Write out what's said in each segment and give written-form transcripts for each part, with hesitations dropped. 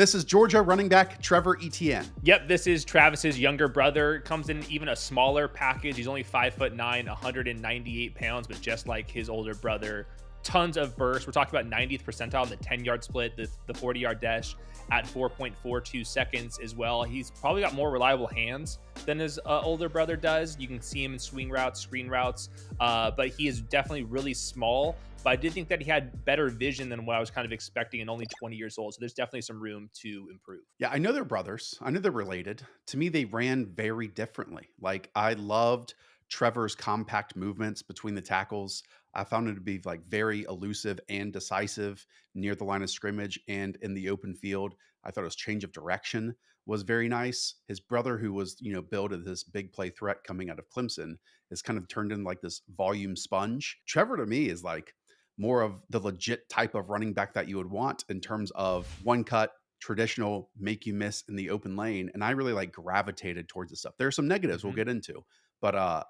This is Georgia running back Trevor Etienne. Yep, this is Travis's younger brother. Comes in even a smaller package. He's only 5'9", 198 pounds, but just like his older brother, tons of burst. We're talking about 90th percentile in the 10-yard split, the 40-yard dash at 4.42 seconds as well. He's probably got more reliable hands than his older brother does. You can see him in swing routes, screen routes, but he is definitely really small. But I did think that he had better vision than what I was kind of expecting, and only 20 years old. So there's definitely some room to improve. Yeah, I know they're brothers. I know they're related. To me, they ran very differently. Like, I loved Trevor's compact movements between the tackles. I found him to be like very elusive and decisive near the line of scrimmage and in the open field. I thought his change of direction was very nice. His brother, who was, billed as this big play threat coming out of Clemson, is kind of turned into like this volume sponge. Trevor to me is like more of the legit type of running back that you would want in terms of one cut, traditional, make you miss in the open lane. And I really like gravitated towards this stuff. There are some negatives we'll get into, but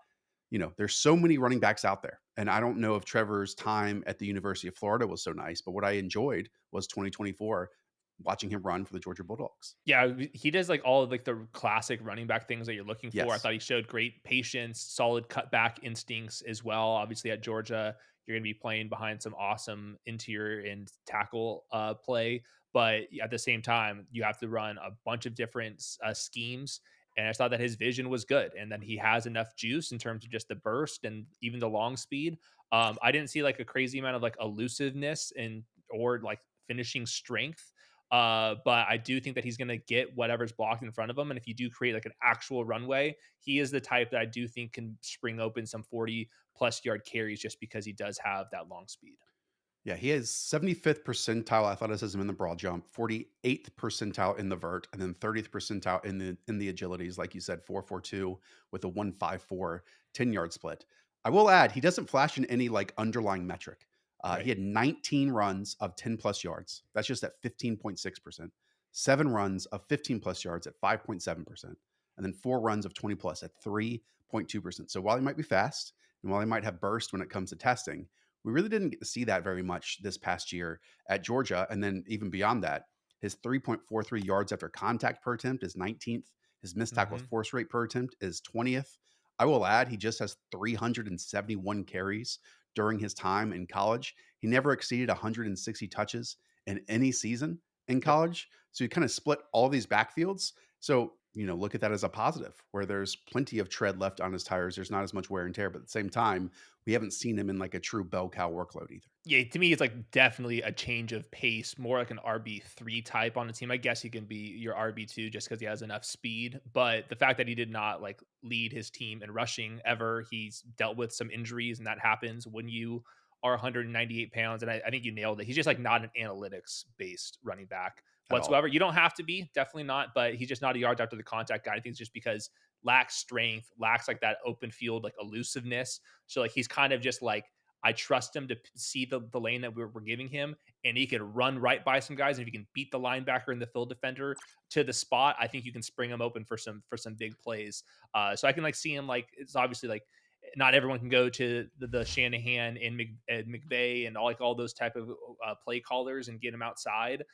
there's so many running backs out there. And I don't know if Trevor's time at the University of Florida was so nice, but what I enjoyed was 2024, watching him run for the Georgia Bulldogs. Yeah, he does like all of like the classic running back things that you're looking for. I Yes. thought he showed great patience, solid cutback instincts as well. Obviously at Georgia, you're going to be playing behind some awesome interior and tackle play, but at the same time, you have to run a bunch of different schemes. And I thought that his vision was good, and then he has enough juice in terms of just the burst and even the long speed. I didn't see like a crazy amount of like elusiveness and or like finishing strength. But I do think that he's going to get whatever's blocked in front of him. And if you do create like an actual runway, he is the type that I do think can spring open some 40+ yard carries just because he does have that long speed. Yeah, he has 75th percentile athleticism in the broad jump, 48th percentile in the vert, and then 30th percentile in the agilities, like you said, 4.42 with a 1.54 10-yard split. I will add, he doesn't flash in any like underlying metric. Right. He had 19 runs of 10 plus yards. That's just at 15.6%. 7 runs of 15 plus yards at 5.7%. And then 4 runs of 20 plus at 3.2%. So while he might be fast and while he might have burst when it comes to testing, we really didn't get to see that very much this past year at Georgia. And then even beyond that, his 3.43 yards after contact per attempt is 19th. His missed tackle force rate per attempt is 20th. I will add, he just has 371 carries during his time in college. He never exceeded 160 touches in any season in college. So he kind of split all these backfields. So, look at that as a positive where there's plenty of tread left on his tires. There's not as much wear and tear, but at the same time, we haven't seen him in like a true bell cow workload either. Yeah, to me, it's like definitely a change of pace, more like an RB3 type on the team. I guess he can be your RB2 just because he has enough speed. But the fact that he did not like lead his team in rushing ever, he's dealt with some injuries, and that happens when you are 198 pounds. And I think you nailed it. He's just like not an analytics based running back whatsoever. You don't have to be, definitely not, but he's just not a yards after the contact guy. I think it's just because lacks strength, lacks like that open field, like elusiveness. So like he's kind of just like, I trust him to see the lane that we're giving him, and he can run right by some guys. And if you can beat the linebacker and the field defender to the spot, I think you can spring him open for some big plays. So I can like see him like, it's obviously like not everyone can go to the Shanahan and McVay and all those type of play callers and get him outside.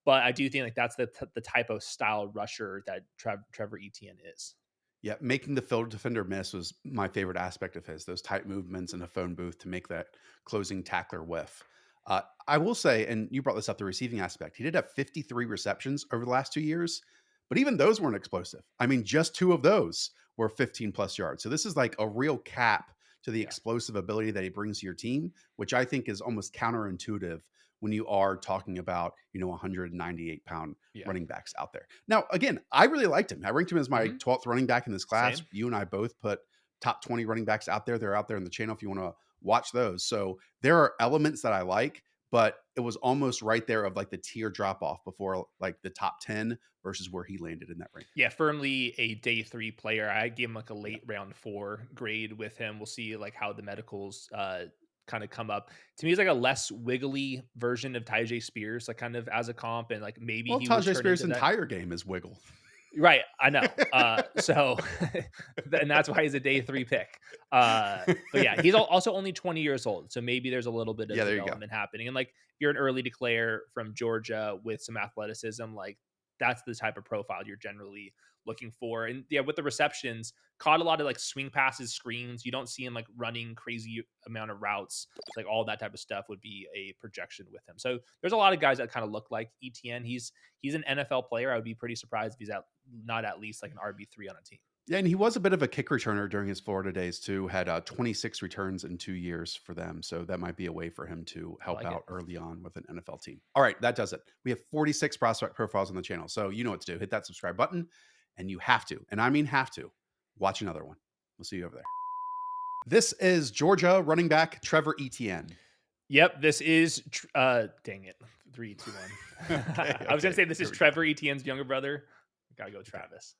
But I do think like that's the type of style rusher that Trevor Etienne is. Yeah, making the field defender miss was my favorite aspect of his, those tight movements in a phone booth to make that closing tackler whiff. I will say, and you brought this up, the receiving aspect, he did have 53 receptions over the last 2 years, but even those weren't explosive. I mean, just 2 of those were 15 plus yards. So this is like a real cap to the explosive ability that he brings to your team, which I think is almost counterintuitive when you are talking about, 198-pound running backs out there. Now, again, I really liked him. I ranked him as my 12th running back in this class. Same. You and I both put top 20 running backs out there. They're out there in the channel if you want to watch those. So there are elements that I like, but it was almost right there of like the tier drop off before like the top 10 versus where he landed in that range. Yeah, firmly a day 3 player. I gave him like a late round 4 grade with him. We'll see like how the medicals kind of come up. To me, he's like a less wiggly version of Tyjae Spears, like kind of as a comp, and like maybe Well, he would Tajay turn Spears' into that. entire game is wiggle. Right, I know. So, and that's why he's a day 3 pick. But yeah, he's also only 20 years old, so maybe there's a little bit of Yeah, there you go. development happening. And like, if you're an early declare from Georgia with some athleticism, like that's the type of profile you're generally looking for. And yeah, with the receptions, caught a lot of like swing passes, screens. You don't see him like running crazy amount of routes. Like all that type of stuff would be a projection with him. So there's a lot of guys that kind of look like Etn. He's an NFL player. I would be pretty surprised if he's not at least like an RB3 on a team. Yeah, and he was a bit of a kick returner during his Florida days too. Had 26 returns in 2 years for them, so that might be a way for him to I help like it. out early on with an NFL team. All right, that does it. We have 46 prospect profiles on the channel, so you know what to do. Hit that subscribe button, and you have to, and I mean have to, watch another one. We'll see you over there. This is Georgia running back Trevor Etienne. Yep, this is dang it. 3, 2, 1. Okay, I was gonna okay, say this here is we go. Trevor Etienne's younger brother. Gotta go Travis.